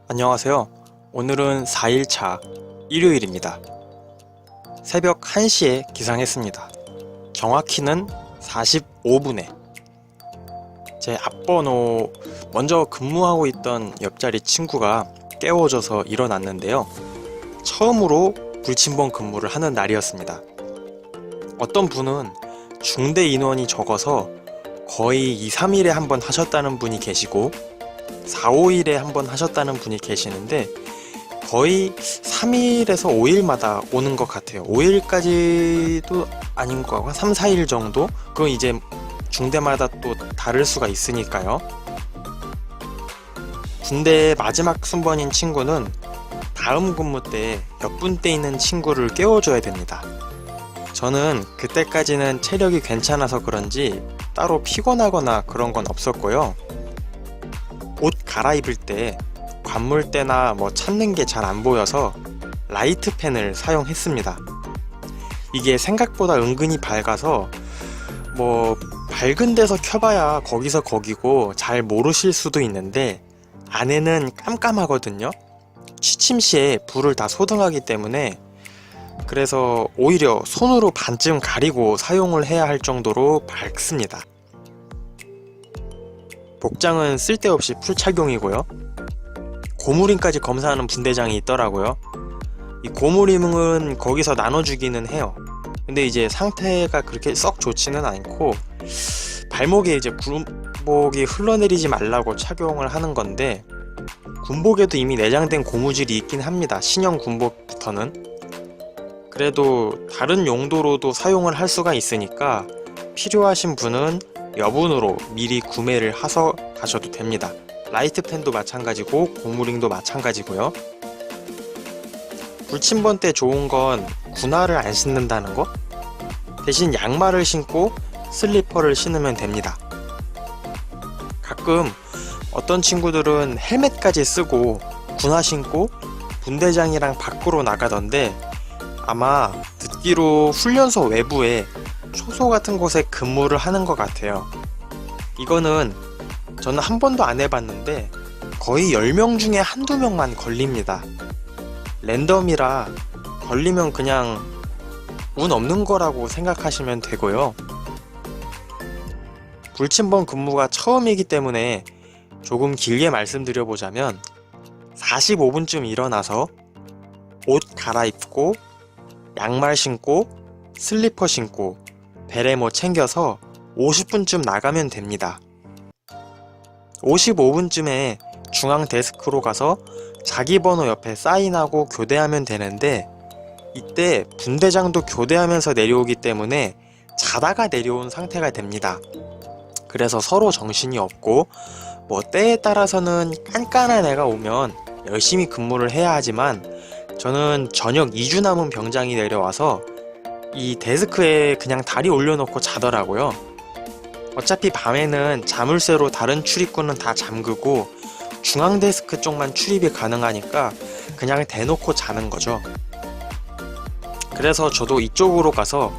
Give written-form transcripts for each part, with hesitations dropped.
안녕하세요. 오늘은 4일차 일요일입니다. 새벽 1시에 기상했습니다. 정확히는 45분에 제 앞번호 먼저 근무하고 있던 옆자리 친구가 깨워줘서 일어났는데요. 처음으로 불침번 근무를 하는 날이었습니다. 어떤 분은 중대 인원이 적어서 거의 2, 3일에 한 번 하셨다는 분이 계시고 4, 5일에 한 번 하셨다는 분이 계시는데 거의 3일에서 5일마다 오는 것 같아요. 5일까지도 아닌 것 같고 한 3, 4일 정도? 그건 이제 중대마다 또 다를 수가 있으니까요. 군대의 마지막 순번인 친구는 다음 근무 때 옆분 때 있는 친구를 깨워줘야 됩니다. 저는 그때까지는 체력이 괜찮아서 그런지 따로 피곤하거나 그런 건 없었고요. 옷 갈아입을 때 관물대나 찾는 게 잘 안 보여서 라이트 펜을 사용했습니다. 이게 생각보다 은근히 밝아서 밝은 데서 켜봐야 거기서 거기고 잘 모르실 수도 있는데 안에는 깜깜하거든요. 취침 시에 불을 다 소등하기 때문에 그래서 오히려 손으로 반쯤 가리고 사용을 해야 할 정도로 밝습니다. 복장은 쓸데없이 풀 착용이고요. 고무링까지 검사하는 분대장이 있더라고요. 이 고무링은 거기서 나눠주기는 해요. 근데 이제 상태가 그렇게 썩 좋지는 않고 발목에 이제 군복이 흘러내리지 말라고 착용을 하는 건데 군복에도 이미 내장된 고무줄이 있긴 합니다. 신형 군복부터는. 그래도 다른 용도로도 사용을 할 수가 있으니까 필요하신 분은 여분으로 미리 구매를 해서 가셔도 됩니다. 라이트펜도 마찬가지고 고무링도 마찬가지고요. 불침번 때 좋은 건 군화를 안 신는다는 거? 대신 양말을 신고 슬리퍼를 신으면 됩니다. 가끔 어떤 친구들은 헬멧까지 쓰고 군화 신고 분대장이랑 밖으로 나가던데 아마 듣기로 훈련소 외부에 초소 같은 곳에 근무를 하는 것 같아요. 이거는 저는 한 번도 안 해봤는데 거의 10명 중에 한두 명만 걸립니다. 랜덤이라 걸리면 그냥 운 없는 거라고 생각하시면 되고요. 불침번 근무가 처음이기 때문에 조금 길게 말씀드려보자면 45분쯤 일어나서 옷 갈아입고 양말 신고 슬리퍼 신고 베레모 챙겨서 50분쯤 나가면 됩니다. 55분쯤에 중앙 데스크로 가서 자기 번호 옆에 사인하고 교대하면 되는데 이때 분대장도 교대하면서 내려오기 때문에 자다가 내려온 상태가 됩니다. 그래서 서로 정신이 없고 때에 따라서는 깐깐한 애가 오면 열심히 근무를 해야 하지만 저는 저녁 2주 남은 병장이 내려와서 이 데스크에 그냥 다리 올려놓고 자더라고요. 어차피 밤에는 자물쇠로 다른 출입구는 다 잠그고 중앙 데스크 쪽만 출입이 가능하니까 그냥 대놓고 자는 거죠. 그래서 저도 이쪽으로 가서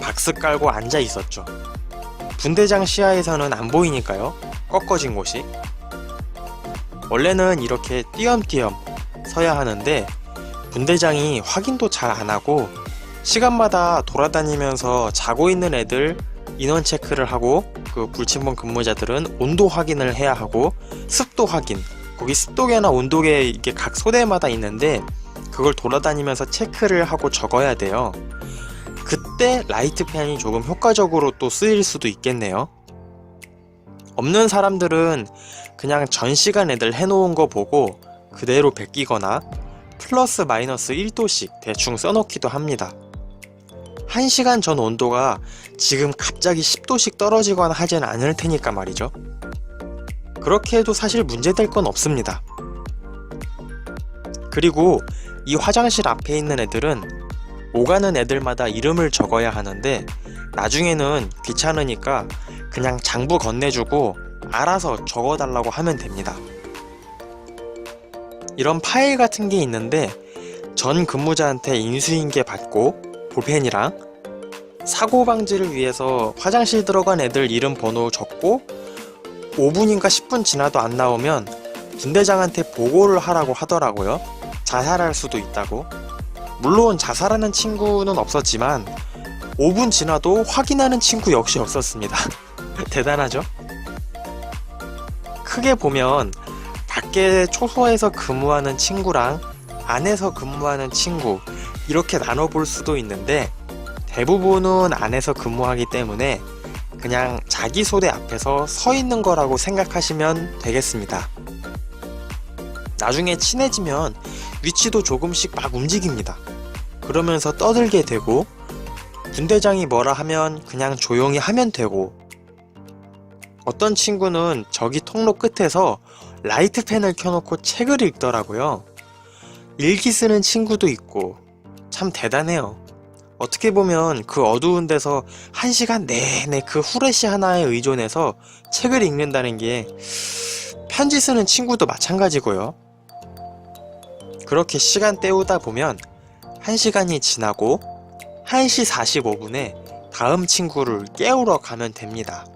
박스 깔고 앉아 있었죠. 분대장 시야에서는 안 보이니까요. 꺾어진 곳이. 원래는 이렇게 띄엄띄엄 서야 하는데 분대장이 확인도 잘 안 하고 시간마다 돌아다니면서 자고 있는 애들 인원 체크를 하고 그 불침번 근무자들은 온도 확인을 해야 하고 습도 확인, 거기 습도계나 온도계 이게 각 소대마다 있는데 그걸 돌아다니면서 체크를 하고 적어야 돼요. 그때 라이트펜이 조금 효과적으로 또 쓰일 수도 있겠네요. 없는 사람들은 그냥 전 시간 애들 해놓은 거 보고 그대로 베끼거나 플러스 마이너스 1도씩 대충 써놓기도 합니다. 1시간 전 온도가 지금 갑자기 10도씩 떨어지거나 하진 않을 테니까 말이죠. 그렇게 해도 사실 문제될 건 없습니다. 그리고 이 화장실 앞에 있는 애들은 오가는 애들마다 이름을 적어야 하는데 나중에는 귀찮으니까 그냥 장부 건네주고 알아서 적어달라고 하면 됩니다. 이런 파일 같은 게 있는데 전 근무자한테 인수인계 받고 볼펜이랑 사고 방지를 위해서 화장실 들어간 애들 이름 번호 적고 5분인가 10분 지나도 안 나오면 분대장한테 보고를 하라고 하더라고요. 자살할 수도 있다고. 물론 자살하는 친구는 없었지만 5분 지나도 확인하는 친구 역시 없었습니다. 대단하죠? 크게 보면 밖에 초소에서 근무하는 친구랑 안에서 근무하는 친구 이렇게 나눠볼 수도 있는데 대부분은 안에서 근무하기 때문에 그냥 자기 소대 앞에서 서 있는 거라고 생각하시면 되겠습니다. 나중에 친해지면 위치도 조금씩 막 움직입니다. 그러면서 떠들게 되고 분대장이 뭐라 하면 그냥 조용히 하면 되고 어떤 친구는 저기 통로 끝에서 라이트팬을 켜놓고 책을 읽더라고요. 일기 쓰는 친구도 있고 참 대단해요. 어떻게 보면 그 어두운 데서 1시간 내내 그 후레쉬 하나에 의존해서 책을 읽는다는 게 편지 쓰는 친구도 마찬가지고요. 그렇게 시간 때우다 보면 1시간이 지나고 1시 45분에 다음 친구를 깨우러 가면 됩니다.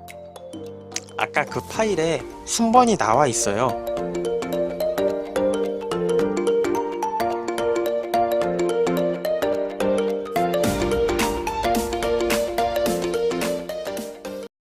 아까 그 파일에 순번이 나와 있어요.